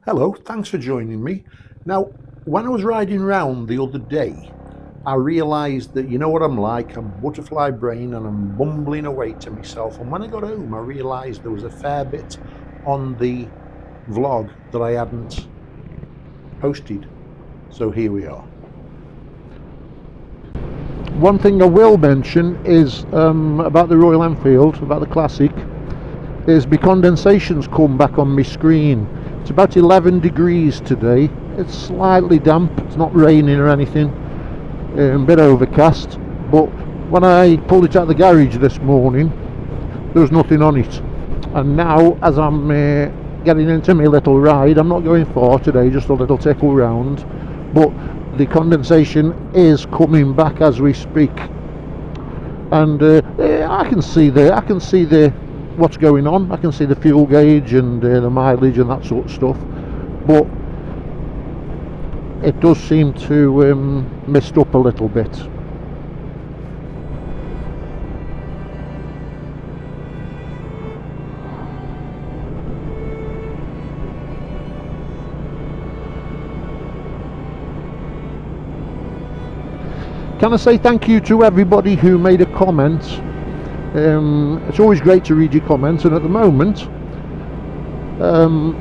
Hello, thanks for joining me. Now, when I was riding round the other day, I realised that you know what I'm like, I'm butterfly brain and I'm bumbling away to myself. And when I got home, I realised there was a fair bit on the vlog that I hadn't posted. So here we are. One thing I will mention is about the Royal Enfield, about the Classic, is my condensation's come back on my screen. It's about 11 degrees today. It's slightly damp, it's not raining or anything, a bit overcast, but when I pulled it out of the garage this morning, there was nothing on it. And now, as I'm getting into my little ride, I'm not going far today, just a little tickle round, but the condensation is coming back as we speak, and I can see what's going on. I can see the fuel gauge and the mileage and that sort of stuff, but it does seem to mist up a little bit. Can I say thank you to everybody who made a comment? It's always great to read your comments, and at the moment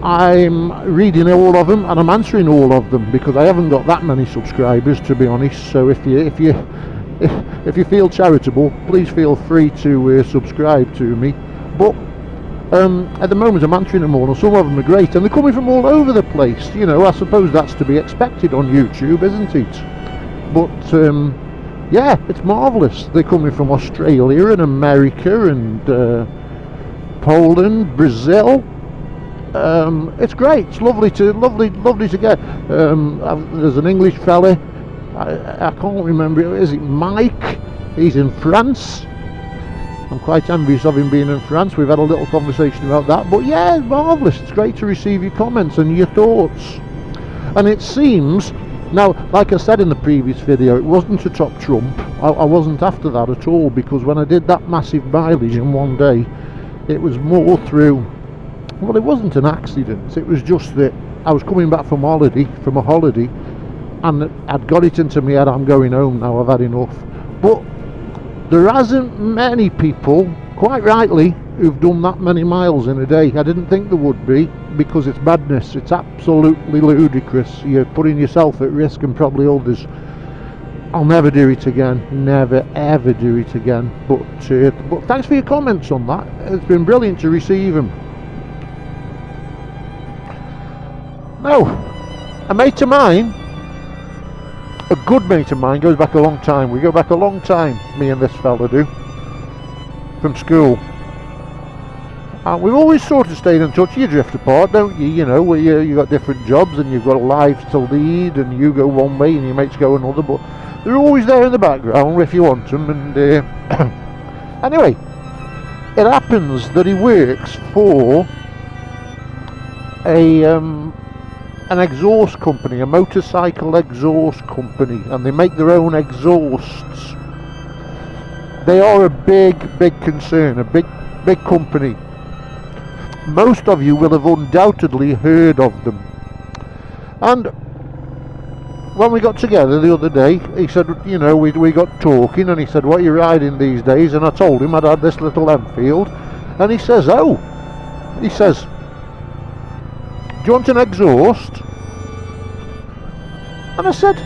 I'm reading all of them and I'm answering all of them, because I haven't got that many subscribers, to be honest. So if you feel charitable, please feel free to subscribe to me. But at the moment I'm answering them all, and some of them are great, and they're coming from all over the place. You know, I suppose that's to be expected on YouTube, isn't it? But yeah, it's marvellous. They're coming from Australia and America and Poland, Brazil. It's great. It's lovely to get. There's an English fella. I can't remember. Is it Mike? He's in France. I'm quite envious of him being in France. We've had a little conversation about that. But yeah, it's marvellous. It's great to receive your comments and your thoughts. And it seems. Now, like I said in the previous video, it wasn't to top trump. I wasn't after that at all, because when I did that massive mileage in one day, it was more through, well, it wasn't an accident, it was just that I was coming back from a holiday, and I'd got it into my head, I'm going home now, I've had enough. But there hasn't many people, quite rightly, who've done that many miles in a day. I didn't think there would be, because it's madness. It's absolutely ludicrous. You're putting yourself at risk, and probably others. I'll never do it again. Never ever do it again. But thanks for your comments on that. It's been brilliant to receive them. Now, a mate of mine, a good mate of mine, goes back a long time. We go back a long time, me and this fella do, from school. And we've always sort of stayed in touch. You drift apart, don't you? You know, where you got different jobs and you've got lives to lead, and you go one way and your mates go another, but they're always there in the background if you want them. And anyway, it happens that he works for an exhaust company, a motorcycle exhaust company, and they make their own exhausts. They are a big concern, a big company. Most of you will have undoubtedly heard of them. And when we got together the other day, he said, you know, we got talking, and he said, what are you riding these days? And I told him I'd had this little Enfield, and he says, oh, he says, do you want an exhaust? And I said,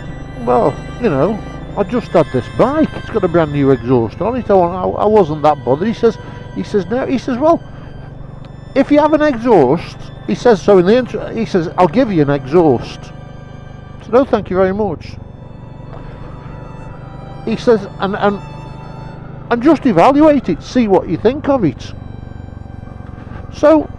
well, you know, I just had this bike, it's got a brand new exhaust on it, I wasn't that bothered. He says no, he says, well, if you have an exhaust, he says, so in the intro, he says, I'll give you an exhaust. I said, no, thank you very much. He says, and just evaluate it, see what you think of it. So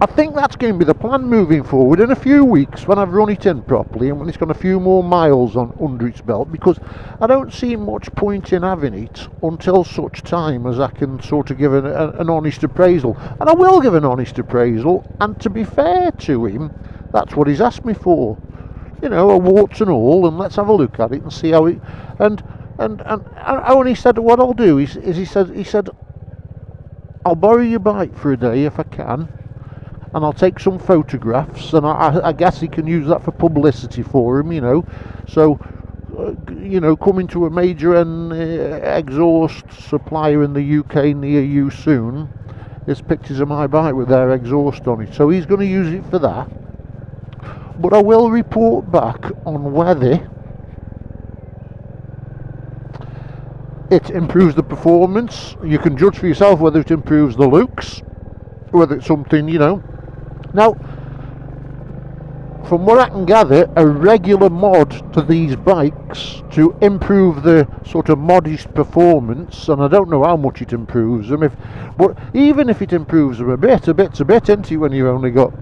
I think that's going to be the plan moving forward in a few weeks, when I've run it in properly and when it's got a few more miles under its belt, because I don't see much point in having it until such time as I can sort of give an honest appraisal. And I will give an honest appraisal, and to be fair to him, that's what he's asked me for. You know, a warts and all, and let's have a look at it and see how it... And he said, what I'll do is he said, I'll borrow your bike for a day if I can, and I'll take some photographs, and I guess he can use that for publicity for him, you know. So, you know, coming to a major exhaust supplier in the UK near you soon, there's pictures of my bike with their exhaust on it. So he's going to use it for that. But I will report back on whether it improves the performance. You can judge for yourself whether it improves the looks, whether it's something, you know. Now, from what I can gather, a regular mod to these bikes to improve the sort of modest performance, and I don't know how much it improves them, but even if it improves them a bit's a bit, isn't it, when you've only got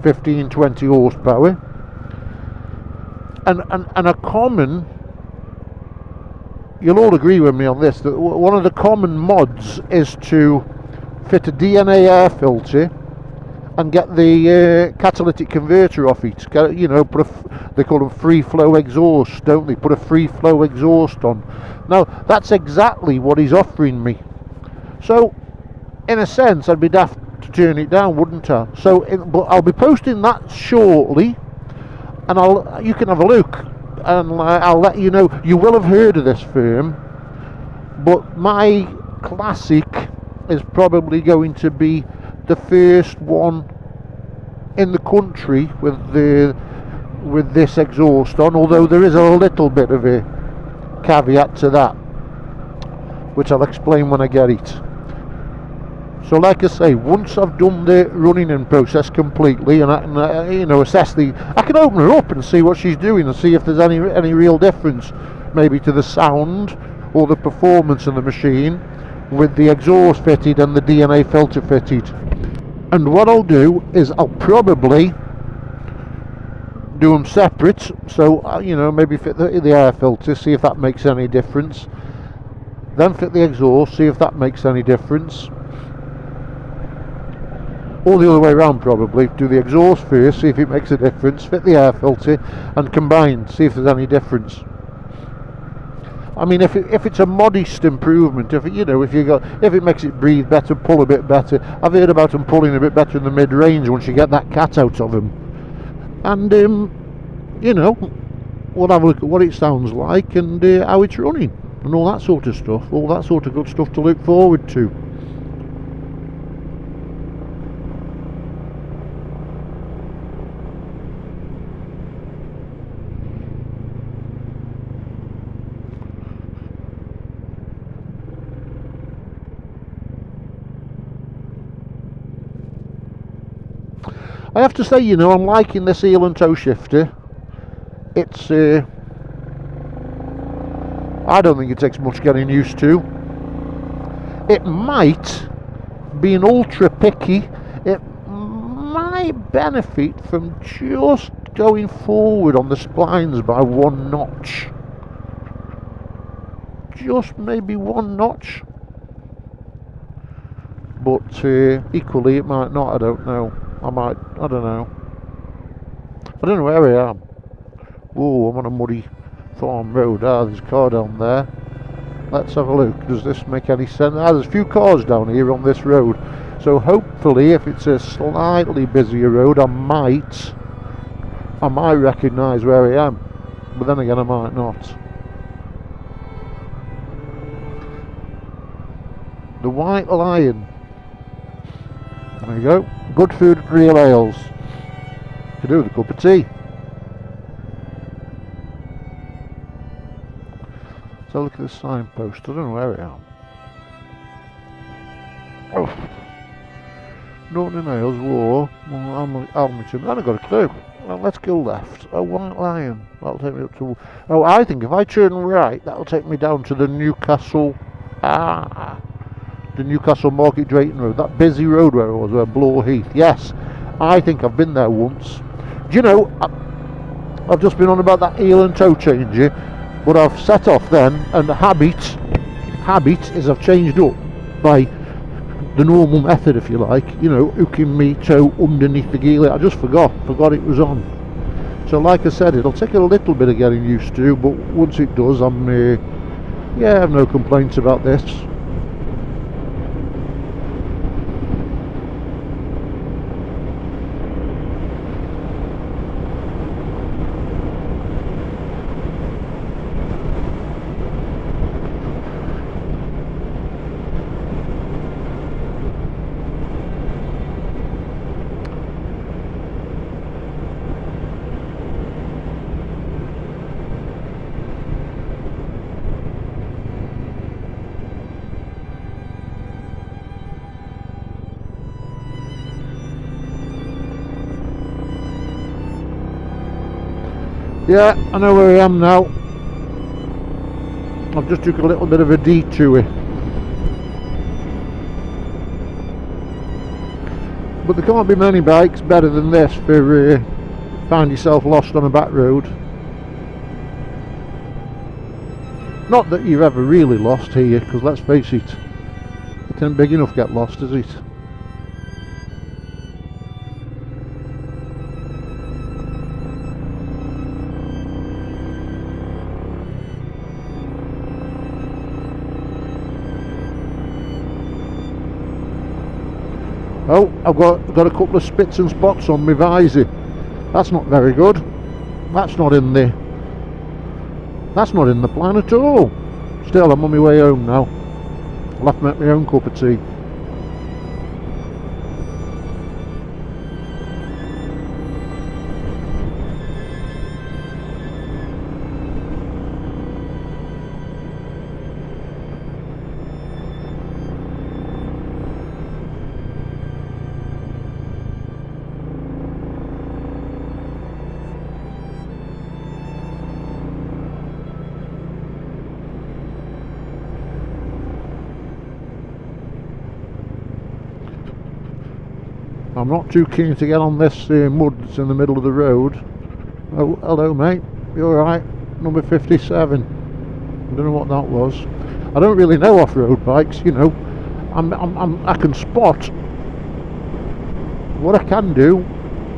15, 20 horsepower. And a common, you'll all agree with me on this, that one of the common mods is to fit a DNA air filter and get the catalytic converter off it. You know, they call them free flow exhaust, don't they? Put a free flow exhaust on. Now, that's exactly what he's offering me. So, in a sense, I'd be daft to turn it down, wouldn't I? So, but I'll be posting that shortly, and you can have a look, and I'll let you know. You will have heard of this firm, but my Classic is probably going to be the first one in the country with this exhaust on, although there is a little bit of a caveat to that, which I'll explain when I get it. So like I say, once I've done the running in process completely, and I can you know, assess I can open her up and see what she's doing and see if there's any real difference, maybe to the sound or the performance of the machine with the exhaust fitted and the DNA filter fitted. And what I'll do is I'll probably do them separate, so you know, maybe fit the air filter, see if that makes any difference, then fit the exhaust, see if that makes any difference, or the other way around, probably do the exhaust first, see if it makes a difference, fit the air filter and combine, see if there's any difference. I mean, if it's a modest improvement, if it makes it breathe better, pull a bit better. I've heard about them pulling a bit better in the mid-range once you get that cat out of them. And you know, we'll have a look at what it sounds like and how it's running and all that sort of stuff, all that sort of good stuff to look forward to. I have to say, you know, I'm liking this heel and toe shifter. It's, I don't think it takes much getting used to. It might be an ultra picky. It might benefit from just going forward on the splines by 1 notch. Just maybe 1 notch. But equally it might not, I don't know. I don't know. I don't know where I am. Whoa, I'm on a muddy farm road. There's a car down there. Let's have a look. Does this make any sense? There's a few cars down here on this road. So hopefully, if it's a slightly busier road, I might recognise where I am. But then again, I might not. The White Lion. There you go. Good food and real ales. Could do with a cup of tea. So look at the signpost. I don't know where I am. Oh. Norton Ales, War, Almington. I haven't got a clue. Well, let's go left. A White Lion. That'll take me up to... Oh, I think if I turn right, that'll take me down to the Newcastle... the Newcastle Market Drayton Road, that busy road where it was, where Bloor Heath. Yes, I think I've been there once. Do you know, I've just been on about that heel and toe changer, but I've set off then, and the habit is I've changed up by the normal method, if you like, you know, hooking me toe underneath the gear. I just forgot it was on. So like I said, it'll take a little bit of getting used to, but once it does, I have no complaints about this. Yeah, I know where I am now. I've just took a little bit of a detour. But there can't be many bikes better than this for find yourself lost on a back road. Not that you're ever really lost here, because let's face it, it ain't big enough to get lost, is it? Oh, I've got a couple of spits and spots on my visor. That's not very good. That's not in the plan at all. Still, I'm on my way home now. I'll have to make my own cup of tea. I'm not too keen to get on this mud that's in the middle of the road. Oh, hello mate, you alright? Number 57. I don't know what that was. I don't really know off-road bikes, you know. I can spot. What I can do...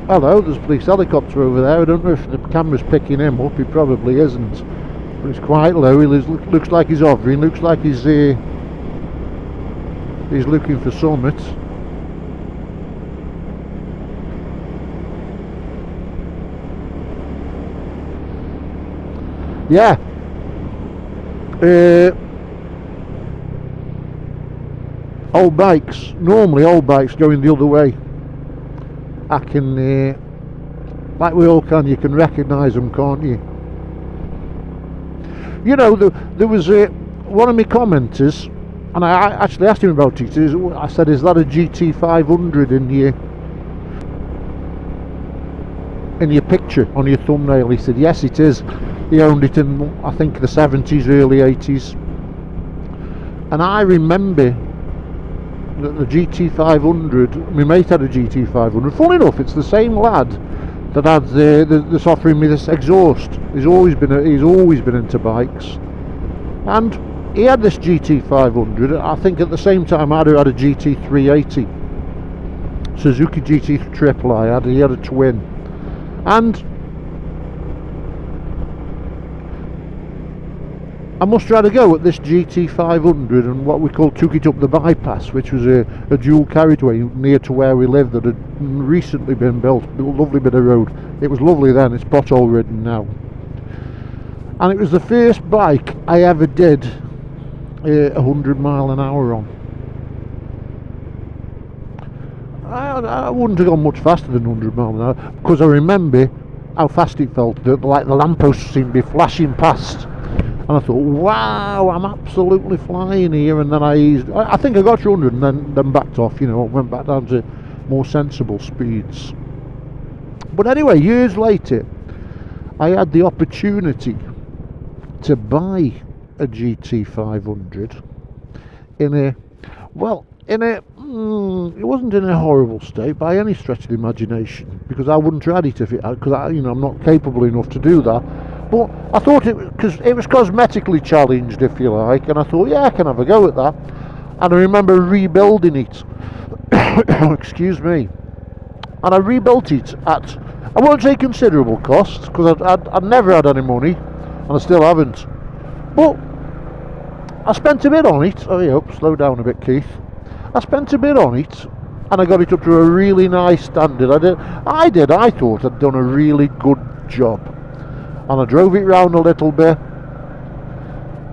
Hello, there's a police helicopter over there. I don't know if the camera's picking him up. He probably isn't. But it's quite low. He looks like he's hovering. Looks like he's looking for summit. Yeah. Old bikes. Normally old bikes going the other way. I can, like we all can, you can recognise them, can't you? You know, there was one of my commenters, and I actually asked him about it. I said, is that a Gt500 in your picture, on your thumbnail? He said, yes it is. He owned it in, I think, the 70s, early 80s. And I remember that the Gt500, my mate had a Gt500. Funny enough, it's the same lad that had that's offering me this exhaust. He's always been into bikes, and he had this Gt500. I think at the same time I'd had a GT380, Suzuki Gt500. He had a twin, and I must try to go at this Gt500, and what we call took it up the bypass, which was a dual carriageway near to where we lived that had recently been built. A lovely bit of road. It was lovely then, it's pothole ridden now. And it was the first bike I ever did 100 mile an hour on. I wouldn't have gone much faster than 100 mile an hour, because I remember how fast it felt, like the lampposts seemed to be flashing past. And I thought, wow, I'm absolutely flying here. And then I think I got to 100 and then backed off, you know, went back down to more sensible speeds. But anyway, years later, I had the opportunity to buy a Gt500 it wasn't in a horrible state by any stretch of the imagination, because I wouldn't trade it because I'm not capable enough to do that. But I thought because it was cosmetically challenged, if you like, and I thought, yeah, I can have a go at that. And I remember rebuilding it. Excuse me. And I rebuilt it at, I won't say considerable cost, because I'd never had any money, and I still haven't. But I spent a bit on it. Hurry up, slow down a bit, Keith. I spent a bit on it, and I got it up to a really nice standard. I thought I'd done a really good job. And I drove it round a little bit,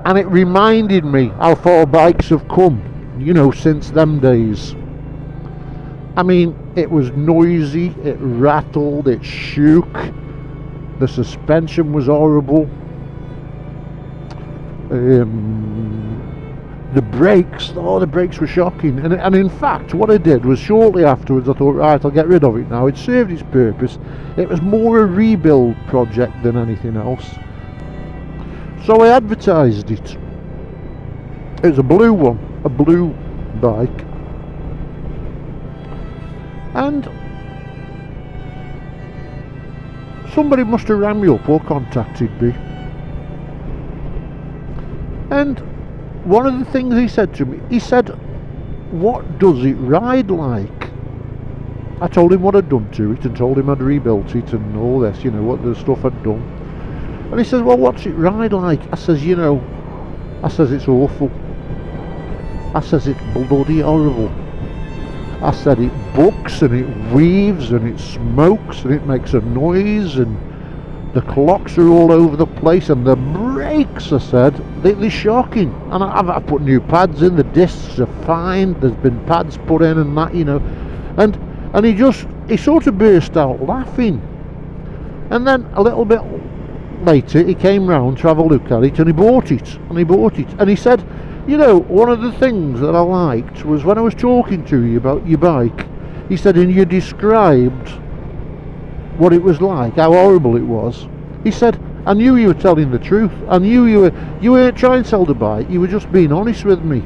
and it reminded me how far bikes have come, you know, since them days. I mean, it was noisy, it rattled, it shook, the suspension was horrible. the brakes, oh, the brakes were shocking. And in fact, what I did was shortly afterwards, I thought, right, I'll get rid of it now. It served its purpose. It was more a rebuild project than anything else. So I advertised it. It was a blue one, a blue bike. And somebody must have rang me up or contacted me. And one of the things he said to me, he said, what does it ride like? I told him what I'd done to it and told him I'd rebuilt it and all this, you know, what the stuff I'd done. And he says, well, what's it ride like? I says, you know, I says, it's awful. I says, it's bloody horrible. I said, it bucks and it weaves and it smokes and it makes a noise and the clocks are all over the place and the brakes, I said, they're shocking. And I've put new pads in, the discs are fine, there's been pads put in and that, you know. And he sort of burst out laughing. And then a little bit later he came round to have a look at it and he bought it. And he said, you know, one of the things that I liked was when I was talking to you about your bike, he said, and you described what it was like, how horrible it was. He said, I knew you were telling the truth. I knew you weren't trying to sell the bike, you were just being honest with me.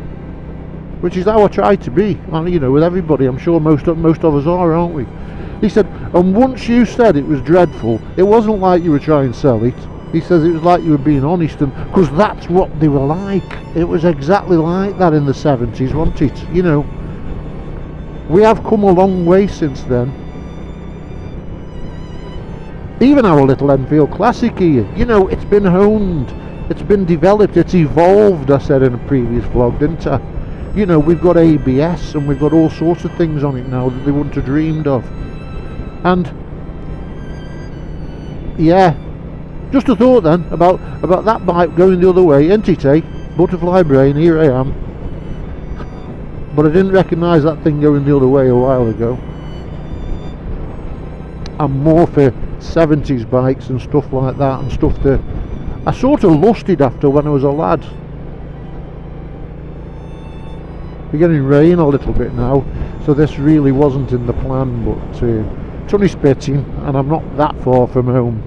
Which is how I try to be, and, you know, with everybody. I'm sure most of us are, aren't we? He said, and once you said it was dreadful, it wasn't like you were trying to sell it. He says it was like you were being honest, and because that's what they were like. It was exactly like that in the 70s, wasn't it? You know, we have come a long way since then. Even our little Enfield Classic here, you know, it's been honed, it's been developed, it's evolved, I said in a previous vlog, didn't I? You know, we've got ABS and we've got all sorts of things on it now that they wouldn't have dreamed of. And yeah, just a thought then about that bike going the other way, ain't it, eh? Butterfly brain, here I am. But I didn't recognise that thing going the other way a while ago. I'm more for 70s bikes and stuff like that, and stuff that I sort of lusted after when I was a lad. We're getting rain a little bit now, so this really wasn't in the plan, but it's only spitting and I'm not that far from home.